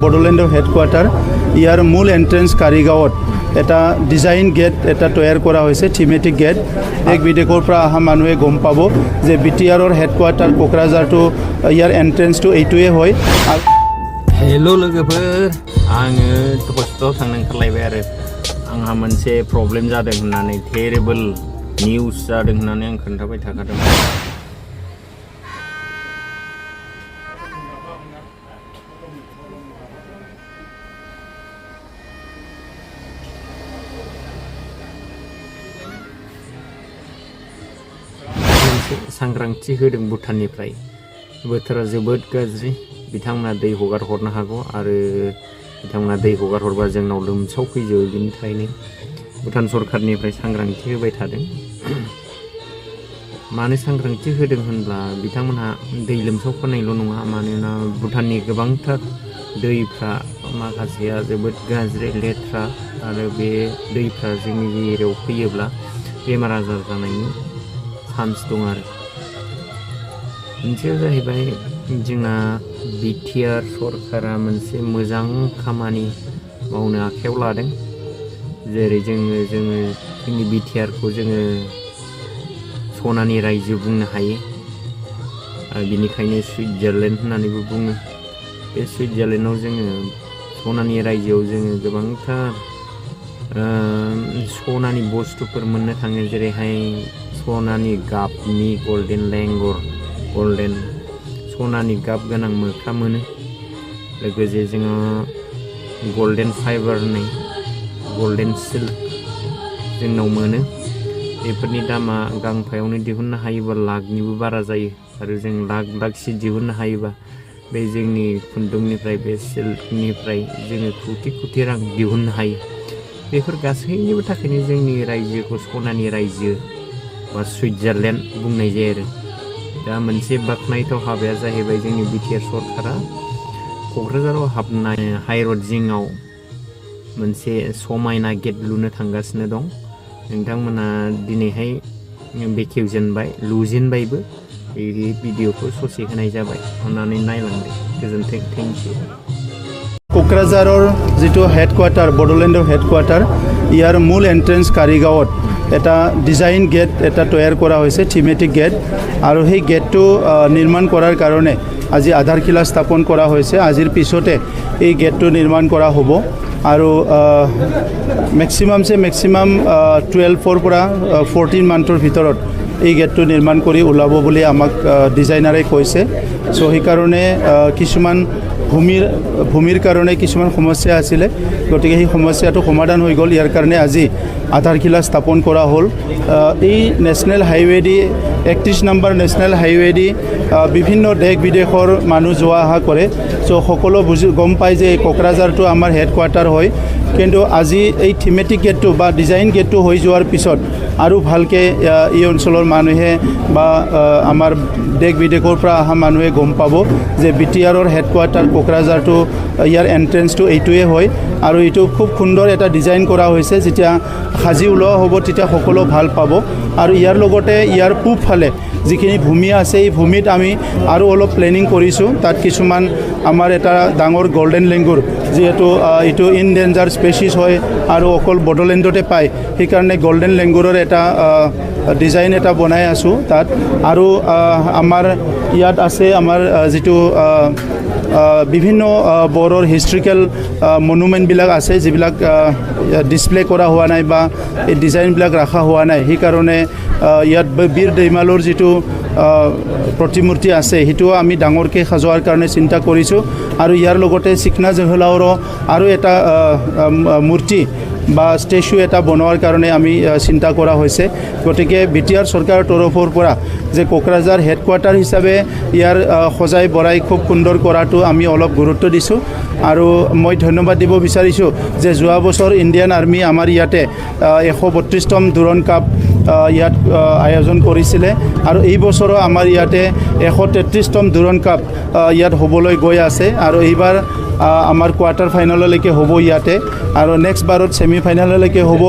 Bodolandৰ headquarter ইয়াৰ মূল entrance কাৰিগাঁৱত এটা design gate এটা তৈয়াৰ কৰা হৈছে থিমেটিক গেট এক বিদেশৰ পৰা অহা মানুহে গম পাব যে BTRৰ হেডকোৱাৰ্টাৰ কোকৰাঝাৰটো ইয়াৰ এন্ট্ৰেন্সটো এইটোৱে হয় हेलो लोगोफोर आङो हस्पिटालाव थांनो ओंखारलायबाय आरो आंहा मोनसे प्रब्लेम जादों होननानै टेरिबल निउस जादों होननानै आं खोन्थाबाय थाखादों सांग्रांथि होदों भुटाननिफ्राय बोथोरा जोबोद गाज्रि बिथांमोना दै हगार हरनो हागौ आरो बिथांमोना दै हगार हरबा जोंनाव लोमसाव फैजोबो बिनि थाखायनो भुटान सरकारनिफ्राय सांग्रांथि होबाय थादों मानो सांग्रांथि होदों होनब्ला बिथांमोनहा दै लोमसाव फैनायल' नङा मानोना भुटाननि गोबांथार दैफ्रा माखासेया जोबोद गाज्रि लेथ्रा आरो बे दैफ्रा जोंनि एरियायाव फैयोब्ला बेमार आजार जानायनि चान्स दं आरो मोनसेया जाहैबाय जोंना BTR सरकारा मोनसे मोजां खामानि मावनो आखायाव लादों जेरै जोङो जोंनि BTRखौ जोङो सनानि रायजो बुंनो हायो बिनिखायनो सुइजारलेण्ड होननानैबो बुङो बे सुइजारलेण्डआव जोङो सनानि रायजोआव जोङो गोबांथार सनानि बुस्थुफोर मोननो थाङो जेरैहाय सनानि गाबनि गल्डेन लेंगर गल्डेन सनानि गाब गोनां मोख्रा मोनो लोगोसे जोङो गल्डेन फाइबारनि गल्डेन सिल्क जोंनाव मोनो बेफोरनि दामा गांफायावनो दिहुननो हायोबा लाखनिबो बारा जायो आरो जों लाखसि दिहुननो हायोबा बे जोंनि खुन्दुंनिफ्राय बे सिल्कनिफ्राय जोङो कोटि रां दिहुननो हायो बेफोर गासैनिबो थाखायनो जोंनि रायजोखौ सनानि रायजो बा सुइजारलेण्ड बुंनाय जायो आरो दा मोनसे बाख्नायथाव हाबाया जाहैबाय जोंनि BTR सरकारा क'क्राझाराव हाबनाय हाइरड जिङाव मोनसे समायना गेट लुनो थांगासिनो दं नोंथांमोना दिनैहाय बेखेवजेनबाय लुजेनबायबो बे भिडिअखौ ससे होनाय जाबाय अन्नानै नायलांदो गोजोन्थों थेंक इउ কোকৰাঝাৰৰ যেটো হেডকোৱাৰ্টাৰ বডোলেণ্ডৰ হেডকোৱাৰ্টাৰ ইয়াৰ মূল এন্ট্ৰেন্স কাৰিগাঁৱত এটা ডিজাইন গেট এটা তৈয়াৰ কৰা হৈছে থিমেটিক গেট আৰু সেই গেটটো নিৰ্মাণ কৰাৰ কাৰণে আজি আধাৰশিলা স্থাপন কৰা হৈছে আজিৰ পিছতে এই গেটটো নিৰ্মাণ কৰা হ'ব আৰু মেক্সিমাম 12 পৰা 14 মান্থৰ ভিতৰত এই গেটটো নিৰ্মাণ কৰি ওলাব বুলি আমাক ডিজাইনাৰে কৈছে সো সেইকাৰণে কিছুমান ভূমিৰ কাৰণে কিছুমান সমস্যা আছিল গতিকে সেই সমস্যাটো সমাধান হৈ গ'ল ইয়াৰ কাৰণে আজি আধাৰশিলা স্থাপন কৰা হ'ল এই নেশ্যনেল হাইৱে দি 31 নম্বৰ নেশ্যনেল হাইৱে দি বিভিন্ন দেশ বিদেশৰ মানুহ যোৱা অহা কৰে সো সকলো গম পায় যে কোকৰাঝাৰটো আমাৰ হেডকোৱাৰ্টাৰ হয় কিন্তু আজি এই থিমেটিক গেটটো বা ডিজাইন গেটটো হৈ যোৱাৰ পিছত আৰু ভালকৈ এই অঞ্চলৰ মানুহে বা আমাৰ দেশ বিদেশৰ পৰা অহা মানুহে গম পাব যে BTRৰ হেডকোৱাৰ্টাৰ কোকৰাঝাৰটো ইয়াৰ এন্ট্ৰেন্সটো এইটোৱে হয় আৰু এইটো খুব সুন্দৰ এটা ডিজাইন কৰা হৈছে যেতিয়া সাজি ওলোৱা হ'ব তেতিয়া সকলো ভাল পাব আৰু ইয়াৰ লগতে ইয়াৰ পূবফালে যিখিনি ভূমি আছে এই ভূমিত আমি আৰু অলপ প্লেনিং কৰিছোঁ তাত কিছুমান আমাৰ এটা ডাঙৰ গল্ডেন লেংগুৰ যিহেতু এইটো ইনডেঞ্জাৰ স্পেচিছ হয় আৰু অকল বডোলেণ্ডতে পায় সেইকাৰণে গল্ডেন লেংগুৰৰ এটা ডিজাইন এটা বনাই আছোঁ তাত আৰু আমাৰ ইয়াত আছে আমাৰ যিটো বিভিন্ন বড়োৰ হিষ্ট্ৰিকেল মনুমেণ্টবিলাক আছে যিবিলাক ডিছপ্লে কৰা হোৱা নাই বা এই ডিজাইনবিলাক ৰখা হোৱা নাই সেইকাৰণে ইয়াত বীৰ দৈমালৰ যিটো প্ৰতিমূৰ্তি আছে সেইটোও আমি ডাঙৰকৈ সজোৱাৰ কাৰণে চিন্তা কৰিছোঁ আৰু ইয়াৰ লগতে চিকনা জহলাওৰো আৰু এটা মূৰ্তি বা ষ্টেচু এটা বনোৱাৰ কাৰণে আমি চিন্তা কৰা হৈছে গতিকে BTR চৰকাৰৰ তৰফৰ পৰা যে কোকৰাঝাৰ হেডকোৱাৰ্টাৰ হিচাপে ইয়াৰ সজাই বৰাই খুব সুন্দৰ কৰাটো আমি অলপ গুৰুত্ব দিছোঁ আৰু মই ধন্যবাদ দিব বিচাৰিছোঁ যে যোৱা বছৰ ইণ্ডিয়ান আৰ্মি আমাৰ ইয়াতে 132তম ডুৰণ কাপ ইয়াত আয়োজন কৰিছিলে আৰু এই বছৰো আমাৰ ইয়াতে 133তম ডুৰণ কাপ ইয়াত হ'বলৈ গৈ আছে আৰু এইবাৰ আমাৰ কোৱাৰ্টাৰ ফাইনেললৈকে হ'ব ইয়াতে আৰু নেক্সট বাৰত ছেমি ফাইনেললৈকে হ'ব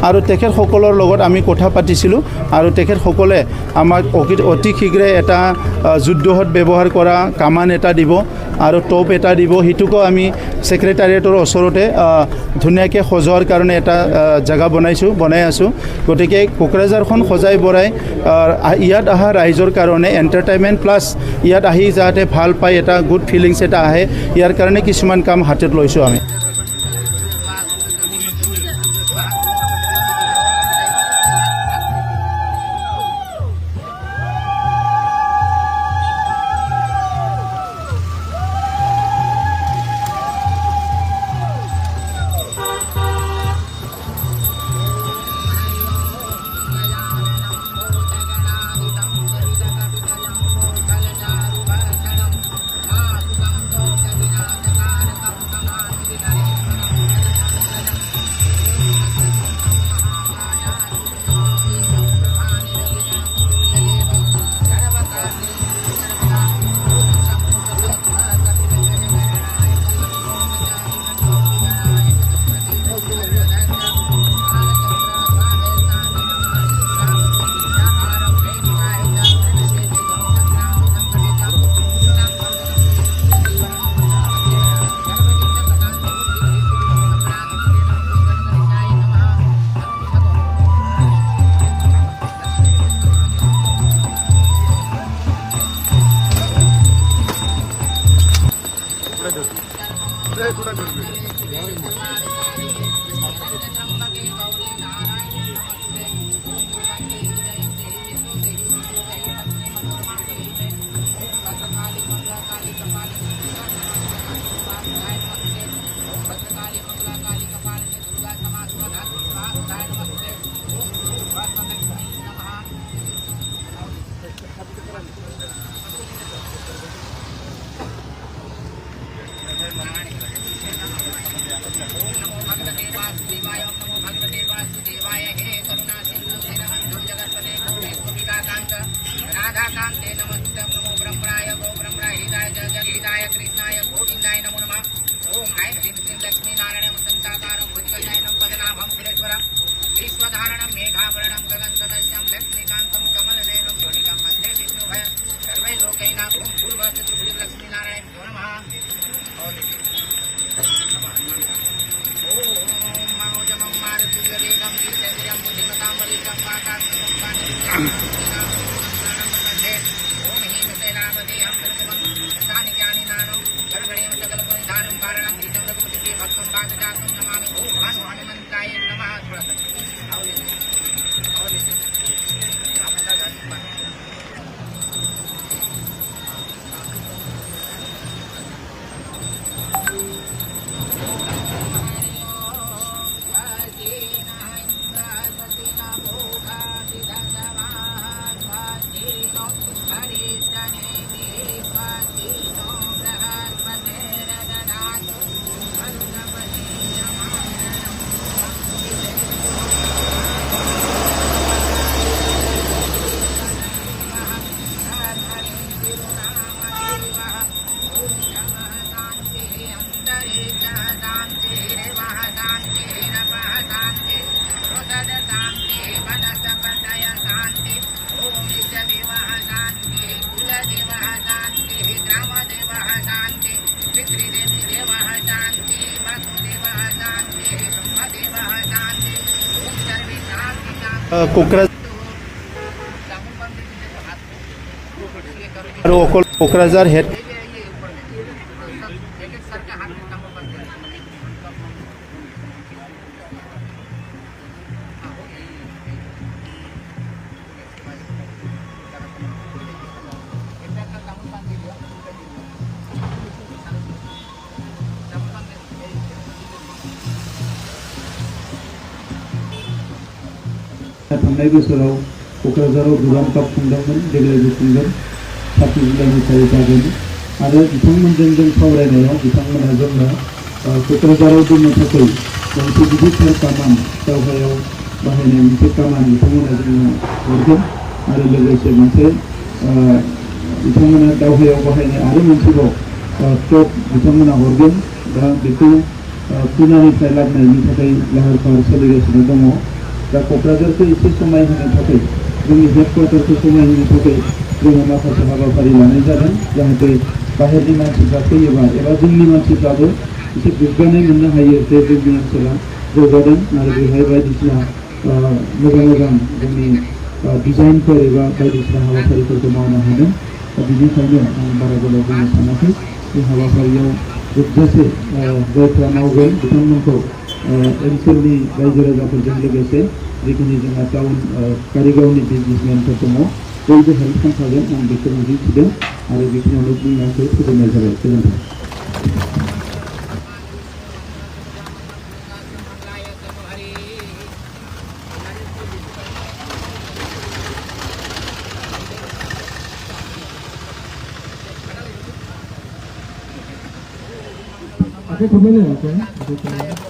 আৰু তেখেতসকলৰ লগত আমি কথা পাতিছিলোঁ আৰু তেখেতসকলে আমাক অতি শীঘ্ৰে এটা যুদ্ধত ব্যৱহাৰ কৰা কামান এটা দিব আৰু টপ এটা দিব সেইটোকো আমি ছেক্ৰেটাৰিয়েটৰ ওচৰতে ধুনীয়াকৈ সজোৱাৰ কাৰণে এটা জেগা বনাই আছোঁ গতিকে কোকৰাঝাৰখন সজাই বৰাই ইয়াত অহা ৰাইজৰ কাৰণে এণ্টাৰটেইনমেণ্ট প্লাছ ইয়াত আহি যাতে ভাল পায় এটা গুড ফিলিংছ এটা আহে ইয়াৰ কাৰণে কিছুমান কাম হাতত লৈছোঁ আমি কোকৰাঝাৰ হেড थांनाय बोसोराव क'क्राझाराव गोबां काप खुंदोंमोन देग्लायबो खुंगोन 7 जुलाइनिफ्राय जागोन आरो बिथांमोनजों जों सावरायनायाव बिथांमोना जोंनो क'क्राझाराव दोननो थाखाय मोनसे गिदिरथार कामान दावहायाव बाहायनाय मोनसे कामान बिथांमोना जोंनो हरगोन आरो लोगोसे मोनसे बिथांमोना दावहायाव बाहायनाय आरो मोनसेबाव टप बिथांमोना हरगोन दा बेखौ पुनानिफ्राय लाबोनायनि थाखाय लाहार फाहार सोलिगासिनो दङ दा क'क्राझारखौ एसे समायहोनो थाखाय जोंनि हेडक्वार्टारखौ समायहोनो थाखाय जोङो माखासे हाबाफारि लानाय जादों जाहाथे बाहेरनि मानसिफ्रा फैयोबा एबा जोंनि मानसिफ्राबो एसे गोग्गानाय मोननो हायो जे जोंनि ओनसोला जौगादों आरो बेहाय बायदिसिना मोजां मोजां जोंनि डिजाइनफोर एबा बायदिसिना हाबाफारिफोरखौ मावनो हादों दा बिनिखायनो आं बारा गोलाव बुंनो सानाखै बे हाबाफारियाव जोबजासे जायफ्रा मावगोन बिथांमोनखौ ओनसोलनि रायजो राजाफोरजों लोगोसे जिखिनि जोंहा टाउन कारिगावनि बिजनेसमेनफोर दङ बयबो हेल्प खालामफागोन आं बेखौ मिजिंथिदों आरो बेखिनियावनो बुंनायखौ फोजोबनाय जाबाय गोजोन्थों Aku kembali, oke.